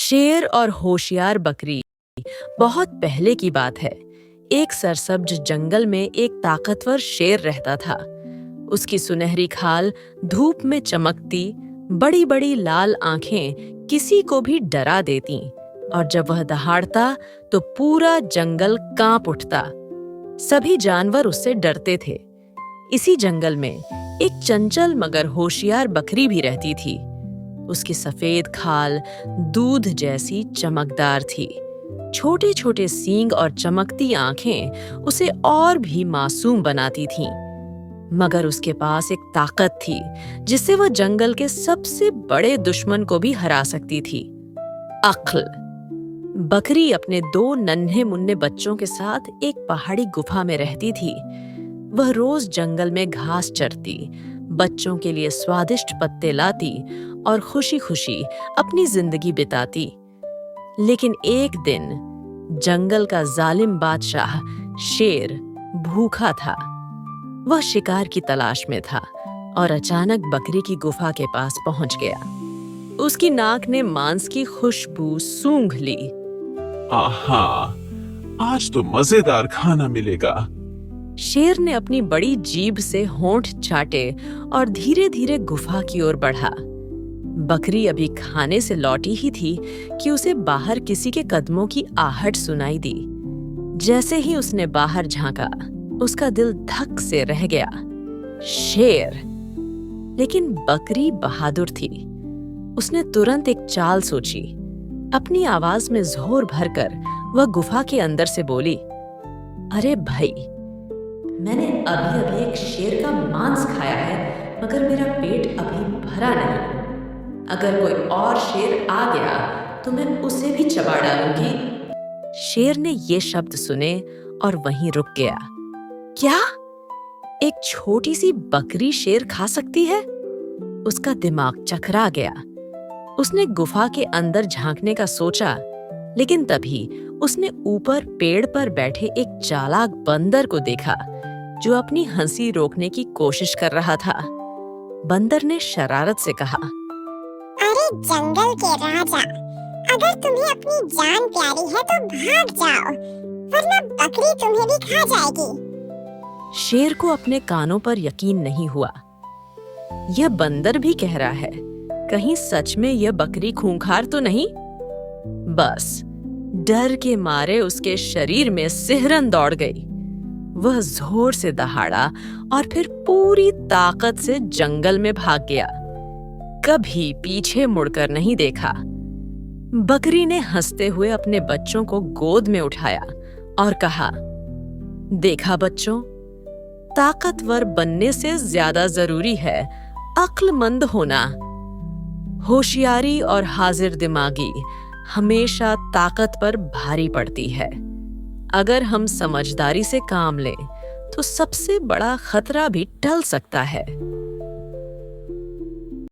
शेर और होशियार बकरी। बहुत पहले की बात है। एक सरसब्ज जंगल में एक ताकतवर शेर रहता था। उसकी सुनहरी खाल धूप में चमकती, बड़ी बड़ी लाल आंखें किसी को भी डरा देती, और जब वह दहाड़ता तो पूरा जंगल कांप उठता। सभी जानवर उससे डरते थे। इसी जंगल में एक चंचल मगर होशियार बकरी भी रहती थी। उसकी सफेद खाल दूध जैसी चमकदार थी। छोटे छोटे सींग और चमकती आंखें उसे और भी मासूम बनाती थीं। मगर उसके पास एक ताकत थी जिससे वह जंगल के सबसे बड़े दुश्मन को भी हरा सकती थी, अक्ल। बकरी अपने 2 नन्हे मुन्ने बच्चों के साथ एक पहाड़ी गुफा में रहती थी। वह रोज जंगल में घास चरती, बच्चों के लिए स्वादिष्ट पत्ते लाती और खुशी खुशी अपनी जिंदगी बिताती। लेकिन एक दिन जंगल का जालिम बादशाह शेर भूखा था। वह शिकार की तलाश में था और अचानक बकरी की गुफा के पास पहुंच गया। उसकी नाक ने मांस की खुशबू सूंघ ली। आहा, आज तो मजेदार खाना मिलेगा। शेर ने अपनी बड़ी जीभ से होंठ चाटे और धीरे धीरे गुफा की ओर बढ़ा। बकरी अभी खाने से लौटी ही थी कि उसे बाहर किसी के कदमों की आहट सुनाई दी। जैसे ही उसने बाहर झांका, उसका दिल धक से रह गया। शेर! लेकिन बकरी बहादुर थी। उसने तुरंत एक चाल सोची। अपनी आवाज में जोर भरकर वह गुफा के अंदर से बोली, अरे भाई, मैंने अभी अभी एक शेर का मांस खाया है, मगर मेरा पेट अभी भरा नहीं। अगर कोई और शेर आ गया तो मैं उसे भी चबा डालूंगी। शेर ने ये शब्द सुने और वहीं रुक गया। क्या? एक छोटी सी बकरी शेर खा सकती है? उसका दिमाग चकरा गया। उसने गुफा के अंदर झांकने का सोचा, लेकिन तभी उसने ऊपर पेड़ पर बैठे एक चालाक बंदर को देखा जो अपनी हंसी रोकने की कोशिश कर रहा था। बंदर ने शरारत से कहा, अरे जंगल के राजा, अगर तुम्हें अपनी जान प्यारी है तो भाग जाओ, वरना बकरी तुम्हें भी खा जाएगी। शेर को अपने कानों पर यकीन नहीं हुआ। यह बंदर भी कह रहा है, कहीं सच में यह बकरी खूंखार तो नहीं? बस डर के मारे उसके शरीर में सिहरन दौड़ गई। वह जोर से दहाड़ा और फिर पूरी ताकत से जंगल में भाग गया। कभी पीछे मुड़कर नहीं देखा। बकरी ने हंसते हुए अपने बच्चों को गोद में उठाया और कहा, देखा बच्चों, ताकतवर बनने से ज्यादा जरूरी है अक्लमंद होना। होशियारी और हाजिर दिमागी हमेशा ताकत पर भारी पड़ती है। अगर हम समझदारी से काम लें तो सबसे बड़ा खतरा भी टल सकता है।